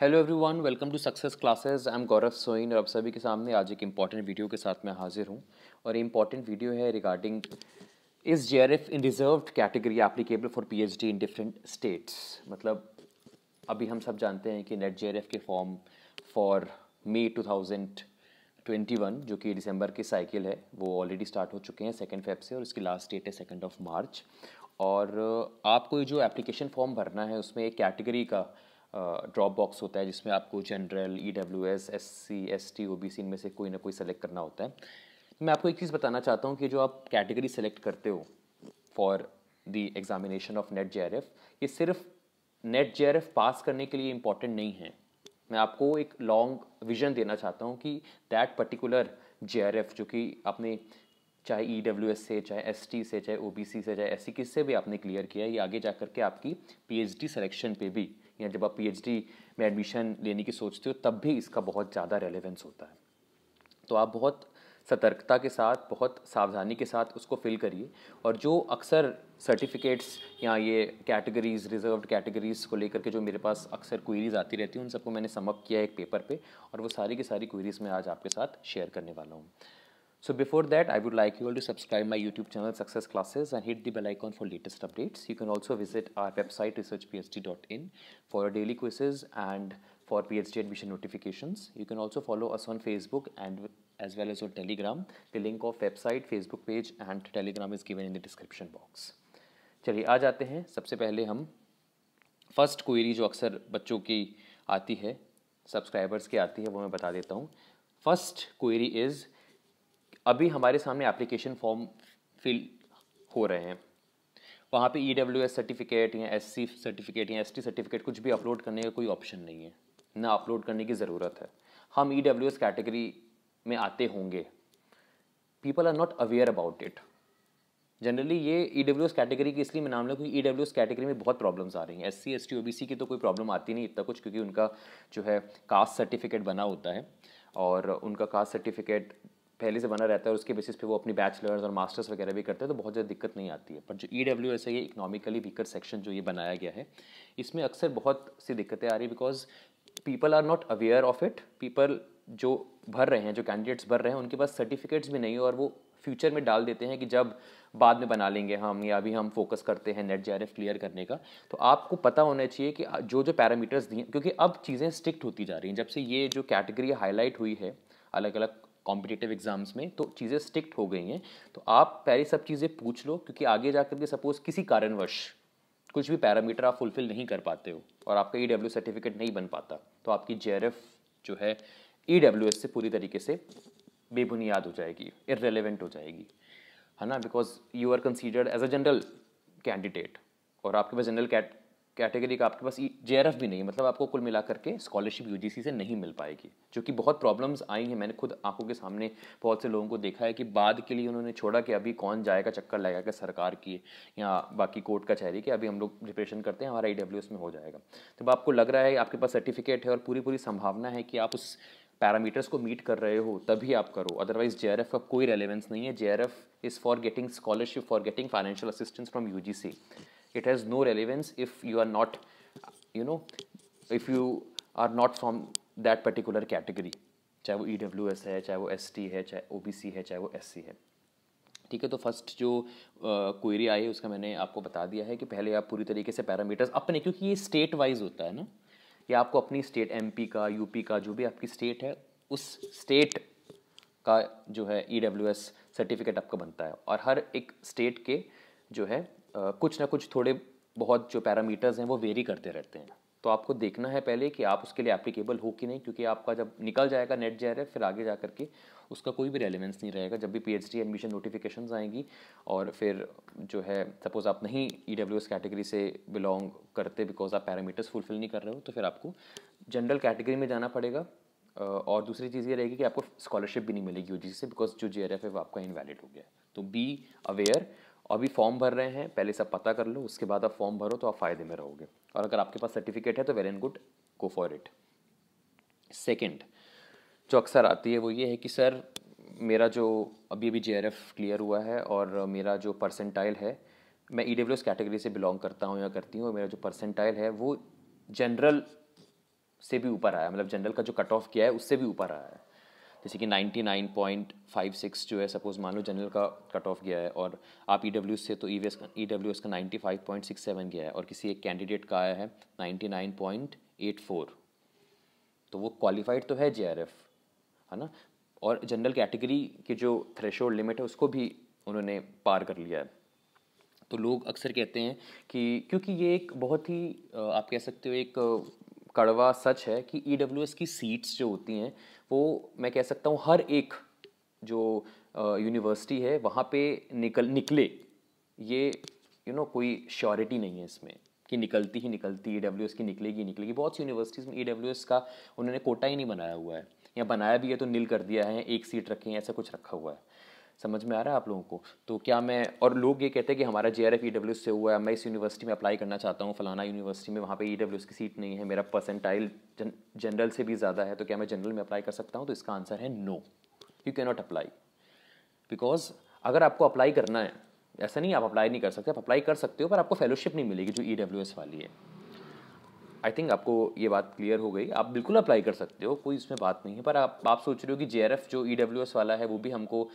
Hello everyone, welcome to success classes. I am Gaurav Soin और आप सभी के सामने आज एक इम्पॉर्टेंट वीडियो के साथ मैं हाजिर हूँ। और ये इम्पॉर्टेंट वीडियो है regarding is JRF in reserved category applicable for PhD in different states. मतलब अभी हम सब जानते हैं कि नेट जेआरएफ के फॉर्म फॉर मई 2021 जो कि दिसंबर की साइकिल है वो ऑलरेडी स्टार्ट हो चुके हैं 2 फेब से, और इसकी लास्ट डेट है 2 मार्च। और आपको ये जो एप्लीकेशन फॉर्म भरना है उसमें एक कैटेगरी का ड्रॉप बॉक्स होता है जिसमें आपको general, EWS, SC, ST, OBC इनमें से कोई ना कोई सेलेक्ट करना होता है। मैं आपको एक चीज़ बताना चाहता हूँ कि जो आप कैटेगरी सेलेक्ट करते हो for the examination of net JRF, ये सिर्फ नेट जेआरएफ पास करने के लिए इम्पॉर्टेंट नहीं है। मैं आपको एक लॉन्ग विजन देना चाहता हूँ कि दैट पर्टिकुलर जेआरएफ जो कि आपने चाहे ईडब्ल्यूएस से, चाहे एसटी से, चाहे ओबीसी से, चाहे एससी किससे भी आपने क्लियर किया है, ये आगे जा करके आपकी पीएचडी सिलेक्शन पे भी, या जब आप पीएचडी में एडमिशन लेने की सोचते हो तब भी इसका बहुत ज़्यादा रेलेवेंस होता है। तो आप बहुत सतर्कता के साथ, बहुत सावधानी के साथ उसको फिल करिए। और जो अक्सर सर्टिफिकेट्स या ये कैटेगरीज, रिजर्व्ड कैटेगरीज को लेकर के जो मेरे पास अक्सर क्वेरीज आती रहती हैं, उन सबको मैंने समअप किया एक पेपर पे, और वो सारी की सारी क्वेरीज मैं आज आपके साथ शेयर करने वाला हूँ। So before that, I would like you all to subscribe my YouTube channel Success Classes and hit the bell icon for latest updates. You can also visit our website researchphd.in for our daily quizzes and for PhD admission notifications. You can also follow us on Facebook and as well as on Telegram. The link of website, Facebook page and Telegram is given in the description box. चलिए आ जाते हैं। सबसे पहले हम first query जो अक्सर बच्चों की आती है, सब्सक्राइबर्स की आती है, वो मैं बता देता हूँ। फर्स्ट क्वेरी इज़, अभी हमारे सामने एप्लीकेशन फॉर्म फिल हो रहे हैं, वहाँ पे ईडब्ल्यूएस सर्टिफिकेट या एससी सर्टिफिकेट या एसटी सर्टिफिकेट कुछ भी अपलोड करने का कोई ऑप्शन नहीं है, ना अपलोड करने की ज़रूरत है। हम ईडब्ल्यूएस कैटेगरी में आते होंगे, people are not aware about it. Generally ये ईडब्ल्यूएस कैटेगरी की इसलिए मैं नाम लूँ क्योंकि ईडब्ल्यूएस कैटेगरी में बहुत प्रॉब्लम्स आ रही हैं। एससी, एसटी, ओबीसी की तो कोई प्रॉब्लम आती नहीं इतना कुछ, क्योंकि उनका जो है कास्ट सर्टिफिकेट बना होता है और उनका कास्ट सर्टिफिकेट पहले से बना रहता है और उसके बेसिस पे वो अपनी बैचलर्स और मास्टर्स वगैरह भी करते हैं, तो बहुत ज़्यादा दिक्कत नहीं आती है। पर जो ईडब्ल्यूएस है, ये इकोनॉमिकली वीकर सेक्शन जो ये बनाया गया है, इसमें अक्सर बहुत सी दिक्कतें आ रही है because people are not aware of it. People जो भर रहे हैं, जो कैंडिडेट्स भर रहे हैं, उनके पास सर्टिफिकेट्स भी नहीं है और वो फ्यूचर में डाल देते हैं कि जब बाद में बना लेंगे हम, या अभी हम फोकस करते हैं नेट जेआरएफ क्लियर करने का। तो आपको पता होना चाहिए कि जो जो पैरामीटर्स दिए, क्योंकि अब चीज़ें स्ट्रिक्ट होती जा रही हैं जब से ये जो कैटेगरी हाईलाइट हुई है अलग अलग कॉम्पिटिटिव एग्जाम्स में, तो चीज़ें स्ट्रिक्ट हो गई हैं। तो आप पहले सब चीज़ें पूछ लो, क्योंकि आगे जाकर के सपोज किसी कारणवश कुछ भी पैरामीटर आप फुलफिल नहीं कर पाते हो और आपका ईडब्ल्यू सर्टिफिकेट नहीं बन पाता, तो आपकी जेआरएफ जो है ईडब्ल्यूएस से पूरी तरीके से बेबुनियाद हो जाएगी, इररेलेवेंट हो जाएगी, है ना। Because you are considered as a general candidate और आपके पास जनरल कैटेगरी का आपके पास जेआरएफ भी नहीं है, मतलब आपको कुल मिला करके स्कॉलरशिप यूजीसी से नहीं मिल पाएगी, जो कि बहुत प्रॉब्लम्स आई हैं। मैंने खुद आंखों के सामने बहुत से लोगों को देखा है कि बाद के लिए उन्होंने छोड़ा कि अभी कौन जाएगा चक्कर लगाएगा सरकार की या बाकी कोर्ट कचहरी की, अभी हम लोग प्रिपरेशन करते हैं, हमारा ईडब्ल्यूएस में हो जाएगा। तो आपको लग रहा है आपके पास सर्टिफिकेट है और पूरी पूरी संभावना है कि आप उस पैरामीटर्स को मीट कर रहे हो, तभी आप करो, अदरवाइज जेआरएफ का कोई रेलेवेंस नहीं है। JRF is for getting scholarship, for getting financial assistance from UGC. It has no relevance if you are not, you know, if you are not from that particular category, चाहे वो EWS है, चाहे वो ST है, चाहे OBC है, चाहे वो एससी है। ठीक है, तो फर्स्ट जो क्वेरी आई है उसका मैंने आपको बता दिया है कि पहले आप पूरी तरीके से पैरामीटर्स अपने, क्योंकि ये स्टेट वाइज होता है ना, या आपको अपनी स्टेट, एमपी का, यूपी का, जो भी आपकी स्टेट है उस स्टेट का जो है ईडब्ल्यूएस सर्टिफिकेट आपका बनता है। और हर एक स्टेट के जो है कुछ ना कुछ थोड़े बहुत जो पैरामीटर्स हैं वो वेरी करते रहते हैं। तो आपको देखना है पहले कि आप उसके लिए एप्लीकेबल हो कि नहीं, क्योंकि आपका जब निकल जाएगा नेट जेआरएफ, फिर आगे जा करके उसका कोई भी रेलेवेंस नहीं रहेगा। जब भी पीएचडी एडमिशन नोटिफिकेशंस आएंगी और फिर जो है सपोज आप नहीं ईडब्ल्यूएस कैटेगरी से बिलोंग करते बिकॉज आप पैरामीटर्स फुलफिल नहीं कर रहे हो, तो फिर आपको जनरल कैटेगरी में जाना पड़ेगा। और दूसरी चीज़ ये रहेगी कि आपको स्कॉलरशिप भी नहीं मिलेगी यूजीसी से, बिकॉज जो जेआरएफ है वो आपका इनवैलिड हो गया है। तो बी अवेयर। अभी फॉर्म भर रहे हैं, पहले सब पता कर लो, उसके बाद आप फॉर्म भरो तो आप फ़ायदे में रहोगे। और अगर आपके पास सर्टिफिकेट है तो well and good, go for it. Second जो अक्सर आती है वो ये है कि सर मेरा जो अभी अभी जेआरएफ क्लियर हुआ है और मेरा जो परसेंटाइल है, मैं ईडब्ल्यूएस कैटेगरी से बिलोंग करता हूँ या करती हूँ, मेरा जो परसेंटाइल है वो जनरल से भी ऊपर आया, मतलब जनरल का जो कट ऑफ किया है उससे भी ऊपर आया है। जैसे कि 99.56 जो है सपोज मान लो जनरल का कट ऑफ गया है, और आप EWS से तो EWS का 95.67 गया है, और किसी एक कैंडिडेट का आया है 99.84, तो वो क्वालिफाइड तो है JRF, है ना। और जनरल कैटेगरी की जो थ्रेशोल्ड लिमिट है उसको भी उन्होंने पार कर लिया है। तो लोग अक्सर कहते हैं कि क्योंकि ये एक बहुत ही आप कह सकते हो एक कड़वा सच है कि EWS की सीट्स जो होती हैं वो मैं कह सकता हूँ हर एक जो यूनिवर्सिटी है वहाँ पे निकले, ये कोई श्योरिटी नहीं है इसमें कि निकलती ही निकलती EWS की निकलेगी। बहुत सी यूनिवर्सिटीज़ में EWS का उन्होंने कोटा ही नहीं बनाया हुआ है, या बनाया भी है तो नील कर दिया है, एक सीट रखे हैं, ऐसा कुछ रखा हुआ है। समझ में आ रहा है आप लोगों को? तो क्या मैं, और लोग ये कहते हैं कि हमारा JRF EWS से हुआ है, मैं इस यूनिवर्सिटी में अप्लाई करना चाहता हूँ, फलाना यूनिवर्सिटी में वहाँ पे EWS की सीट नहीं है, मेरा परसेंटाइल जनरल से भी ज़्यादा है, तो क्या मैं जनरल में अप्लाई कर सकता हूँ? तो इसका आंसर है no, you can not apply. Because अगर आपको अप्लाई करना है, ऐसा नहीं आप अप्लाई नहीं कर सकते, आप अप्लाई कर सकते हो, पर आपको फेलोशिप नहीं मिलेगी जो EWS वाली है। आई थिंक आपको ये बात क्लियर हो गई। आप बिल्कुल अप्लाई कर सकते हो, कोई इसमें बात नहीं है, पर आप सोच रहे हो कि JRF जो EWS वाला है वो भी हमको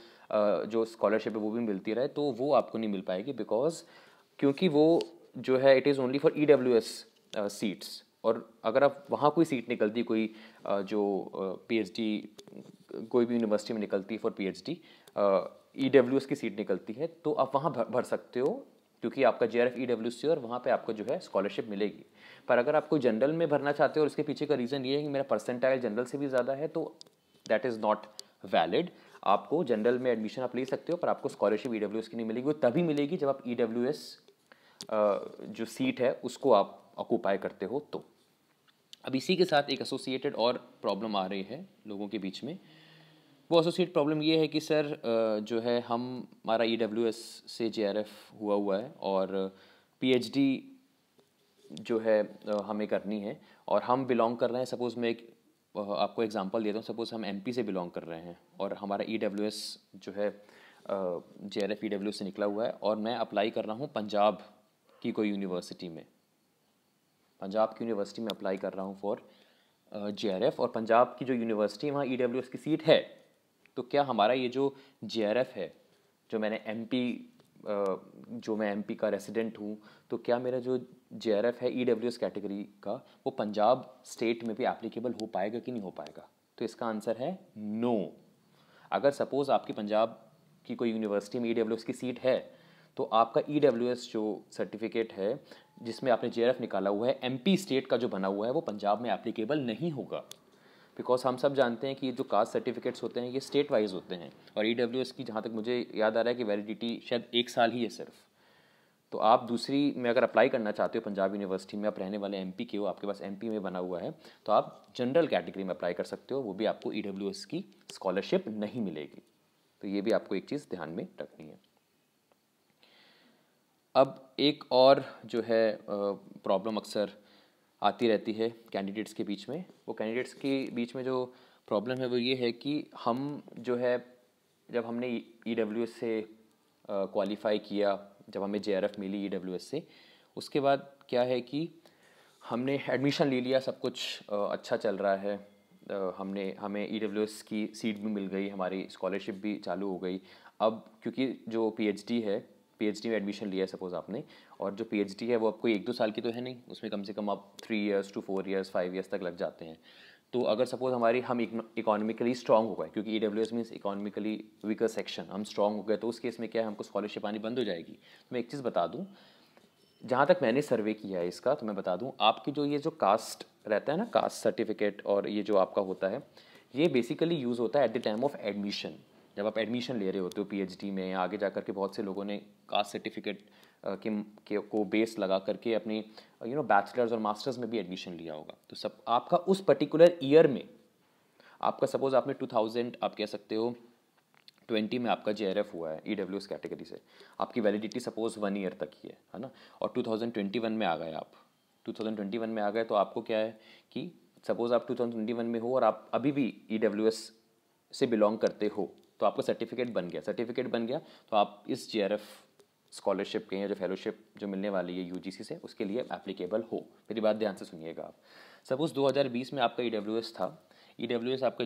जो स्कॉलरशिप है वो भी मिलती रहे, तो वो आपको नहीं मिल पाएगी। बिकॉज क्योंकि वो जो है it is only for EWS seats, और अगर आप वहाँ कोई सीट निकलती, कोई जो PhD कोई भी यूनिवर्सिटी में निकलती फॉर PhD EWS की सीट निकलती है, तो आप वहाँ भर सकते हो, क्योंकि आपका JRF EWS से, और वहाँ पे आपको जो है स्कॉलरशिप मिलेगी। पर अगर आप कोई जनरल में भरना चाहते हो और इसके पीछे का रीज़न ये है कि मेरा परसेंटाइल जनरल से भी ज़्यादा है, तो दैट इज़ नॉट वैलिड। आपको जनरल में एडमिशन आप ले सकते हो, पर आपको स्कॉलरशिप EWS की नहीं मिलेगी। वो तभी मिलेगी जब आप EWS जो सीट है उसको आप ऑक्यूपाई करते हो। तो अब इसी के साथ एक एसोसिएटेड और प्रॉब्लम आ रही है लोगों के बीच में। वो एसोसिएट प्रॉब्लम ये है कि सर जो है हमारा EWS से JRF हुआ है, और PhD जो है हमें करनी है, और हम बिलोंग कर रहे हैं, सपोज़ मैं एक आपको एग्जांपल देता हूँ, सपोज़ हम MP से बिलोंग कर रहे हैं, और हमारा EWS जो है JRF EWS से निकला हुआ है, और मैं अप्लाई कर रहा हूँ पंजाब की कोई यूनिवर्सिटी में, पंजाब की यूनिवर्सिटी में अप्लाई कर रहा हूँ फॉर JRF, और पंजाब की जो यूनिवर्सिटी वहाँ EWS की सीट है, तो क्या हमारा ये जो JRF है, जो मैंने जो मैं MP का रेसिडेंट हूँ, तो क्या मेरा जो JRF है EWS कैटेगरी का, वो पंजाब स्टेट में भी एप्लीकेबल हो पाएगा कि नहीं हो पाएगा? तो इसका आंसर है नो। अगर सपोज़ आपकी पंजाब की कोई यूनिवर्सिटी में EWS की सीट है, तो आपका EWS जो सर्टिफिकेट है जिसमें आपने JRF निकाला हुआ है, MP स्टेट का जो बना हुआ है, वो पंजाब में एप्लीकेबल नहीं होगा। बिकॉज हम सब जानते हैं कि जो कास्ट सर्टिफिकेट्स होते हैं ये स्टेट वाइज होते हैं, और EWS की जहाँ तक मुझे याद आ रहा है कि वैलिडिटी शायद 1 साल ही है सिर्फ। तो आप दूसरी में अगर अप्लाई करना चाहते हो पंजाब यूनिवर्सिटी में, आप रहने वाले MP के हो, आपके पास MP में बना हुआ है, तो आप जनरल कैटेगरी में अप्लाई कर सकते हो, वो भी आपको EWS की स्कॉलरशिप नहीं मिलेगी। तो ये भी आपको एक चीज़ ध्यान में रखनी है। अब एक और जो है प्रॉब्लम अक्सर आती रहती है कैंडिडेट्स के बीच में, वो कैंडिडेट्स के बीच में जो प्रॉब्लम है वो ये है कि हम जो है जब हमने EWS से क्वालिफाई किया, जब हमें JRF मिली EWS से, उसके बाद क्या है कि हमने एडमिशन ले लिया, सब कुछ अच्छा चल रहा है, हमें EWS की सीट भी मिल गई, हमारी स्कॉलरशिप भी चालू हो गई। अब क्योंकि जो PhD है, PhD में एडमिशन लिया है सपोज़ आपने, और जो PhD है वो आपको 1-2 साल की तो है नहीं, उसमें कम से कम आप 3 years to 4 years 5 years तक लग जाते हैं। तो अगर सपोज़ हम इकोनॉमिकली स्ट्रॉन्ग हो गए, क्योंकि EWS means economically weaker section, हम स्ट्रॉन्ग हो गए, तो उस केस में क्या है, हमको स्कॉलरशिप आनी बंद हो जाएगी। तो मैं एक चीज़ बता दूँ, जहाँ तक मैंने सर्वे किया है इसका, तो मैं बता दूँ आपकी जो ये जो कास्ट रहता है ना, कास्ट सर्टिफिकेट, और ये जो आपका होता है, ये बेसिकली यूज़ होता है at the time of admission. जब आप एडमिशन ले रहे होते हो PhD में, आगे जा करके बहुत से लोगों ने कास्ट सर्टिफिकेट को बेस लगा करके अपनी बैचलर्स और मास्टर्स में भी एडमिशन लिया होगा। तो सब आपका उस पर्टिकुलर ईयर में, आपका सपोज़ आपने 2000 आप कह सकते हो 20 में आपका JRF हुआ है EWS कैटेगरी से, आपकी वैलिडिटी सपोज़ 1 year तक ही है ना, और 2021 में आ गए आप, 2021 में आ गए, तो आपको क्या है कि सपोज़ आप 2021 में हो और आप अभी भी EWS से बिलोंग करते हो, तो आपका सर्टिफिकेट बन गया, तो आप इस JRF स्कॉलरशिप के या जो फेलोशिप जो मिलने वाली है UGC से, उसके लिए एप्लीकेबल हो। मेरी बात ध्यान से सुनिएगा आप। सपोज 2020 में आपका EWS था, EWS आपका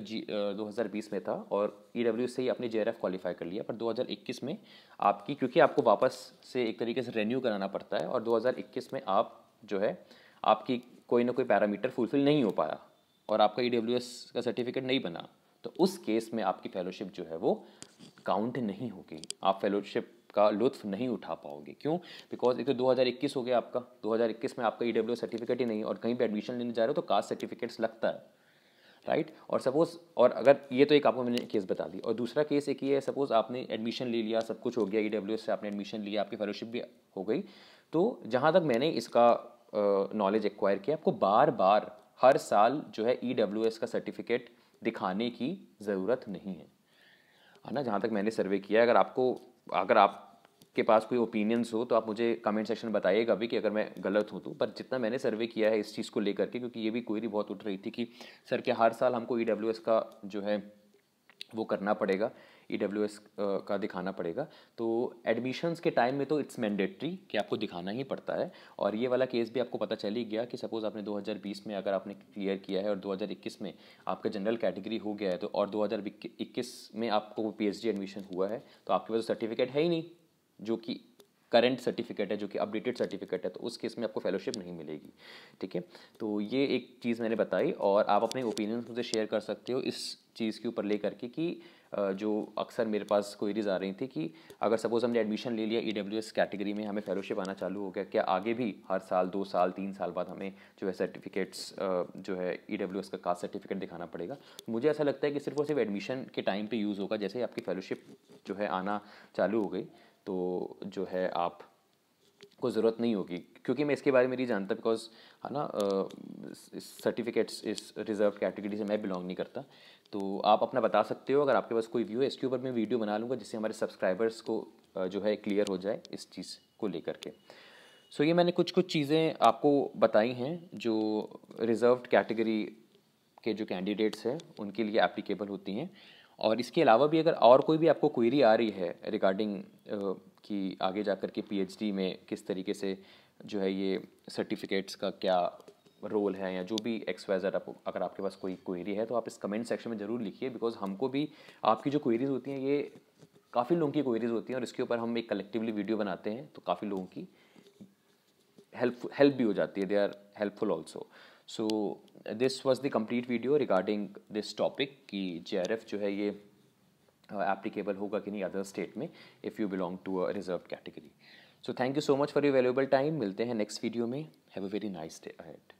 2020 में था और EWS से ही आपने JRF क्वालिफाई कर लिया, पर 2021 में आपकी, क्योंकि आपको वापस से एक तरीके से रेन्यू कराना पड़ता है, और 2021 में आप जो है आपकी कोई ना कोई पैरामीटर फुलफिल नहीं हो पाया और आपका EWS का सर्टिफिकेट नहीं बना, तो उस केस में आपकी फेलोशिप जो है वो काउंट नहीं होगी, आप फेलोशिप का लुत्फ नहीं उठा पाओगे। क्यों? बिकॉज एक तो 2021 हो गया आपका, 2021 में आपका EWS सर्टिफिकेट ही नहीं, और कहीं भी एडमिशन लेने जा रहे हो तो कास्ट सर्टिफिकेट्स लगता है, राइट। और सपोज, और अगर ये तो एक आपको मैंने केस बता दी, और दूसरा केस एक ये है, सपोज आपने एडमिशन ले लिया, सब कुछ हो गया, EWS से आपने एडमिशन लिया, आपकी फेलोशिप भी हो गई, तो जहाँ तक मैंने इसका नॉलेज एक्वायर किया, आपको बार बार हर साल जो है EWS का सर्टिफिकेट दिखाने की ज़रूरत नहीं है ना, जहाँ तक मैंने सर्वे किया। अगर आपके पास कोई ओपिनियंस हो तो आप मुझे कमेंट सेक्शन में बताइएगा भी कि अगर मैं गलत हूँ तो, पर जितना मैंने सर्वे किया है इस चीज़ को लेकर के, क्योंकि ये भी क्वेरी बहुत उठ रही थी कि सर क्या हर साल हमको EWS का जो है वो करना पड़ेगा, EWS का दिखाना पड़ेगा। तो एडमिशन्स के टाइम में तो इट्स मैंडेटरी कि आपको दिखाना ही पड़ता है, और ये वाला केस भी आपको पता चल ही गया कि सपोज़ आपने 2020 में अगर आपने क्लियर किया है और 2021 में आपका जनरल कैटेगरी हो गया है, तो और 2021 में आपको PhD एडमिशन हुआ है, तो आपके पास सर्टिफिकेट है ही नहीं जो कि करंट सर्टिफिकेट है, जो कि अपडेटेड सर्टिफिकेट है, तो उस केस में आपको फेलोशिप नहीं मिलेगी, ठीक है। तो ये एक चीज़ मैंने बताई, और आप अपने ओपिनियंस मुझे शेयर कर सकते हो इस चीज़ के ऊपर लेकर के कि जो अक्सर मेरे पास क्वेरीज आ रही थी कि अगर सपोज़ हमने एडमिशन ले लिया EWS कैटेगरी में, हमें फेलोशिप आना चालू हो गया, क्या आगे भी हर साल 2 साल 3 साल बाद हमें जो है सर्टिफिकेट्स जो है EWS का कास्ट सर्टिफिकेट दिखाना पड़ेगा? मुझे ऐसा लगता है कि सिर्फ और सिर्फ एडमिशन के टाइम पे यूज़ होगा, जैसे ही आपकी फेलोशिप जो है आना चालू हो गई तो जो है आप को ज़रूरत नहीं होगी, क्योंकि मैं इसके बारे में नहीं जानता, बिकॉज है ना सर्टिफिकेट्स इस रिजर्व कैटेगरी से मैं बिलोंग नहीं करता। तो आप अपना बता सकते हो, अगर आपके पास कोई व्यू है इसके ऊपर मैं वीडियो बना लूँगा जिससे हमारे सब्सक्राइबर्स को जो है क्लियर हो जाए इस चीज़ को लेकर के। सो ये मैंने कुछ चीज़ें आपको बताई हैं जो रिजर्व्ड कैटेगरी के जो कैंडिडेट्स हैं उनके लिए एप्लीकेबल होती हैं, और इसके अलावा भी अगर और कोई भी आपको क्वेरी आ रही है रिगार्डिंग कि आगे जाकर के PhD में किस तरीके से जो है ये सर्टिफिकेट्स का क्या रोल है, या जो भी XYZ अगर आपके पास कोई क्वेरी है तो आप इस कमेंट सेक्शन में ज़रूर लिखिए, बिकॉज हमको भी आपकी जो क्वेरीज होती हैं ये काफ़ी लोगों की क्वेरीज होती हैं, और इसके ऊपर हम एक कलेक्टिवली वीडियो बनाते हैं तो काफ़ी लोगों की हेल्प भी हो जाती है, they are helpful also. So this was the complete video regarding this topic कि JRF जो है ये एप्लीकेबल होगा कि नहीं अदर स्टेट में if you belong to a reserve category. So thank you so much for your valuable time, मिलते हैं नेक्स्ट वीडियो में। Have a very nice day ahead.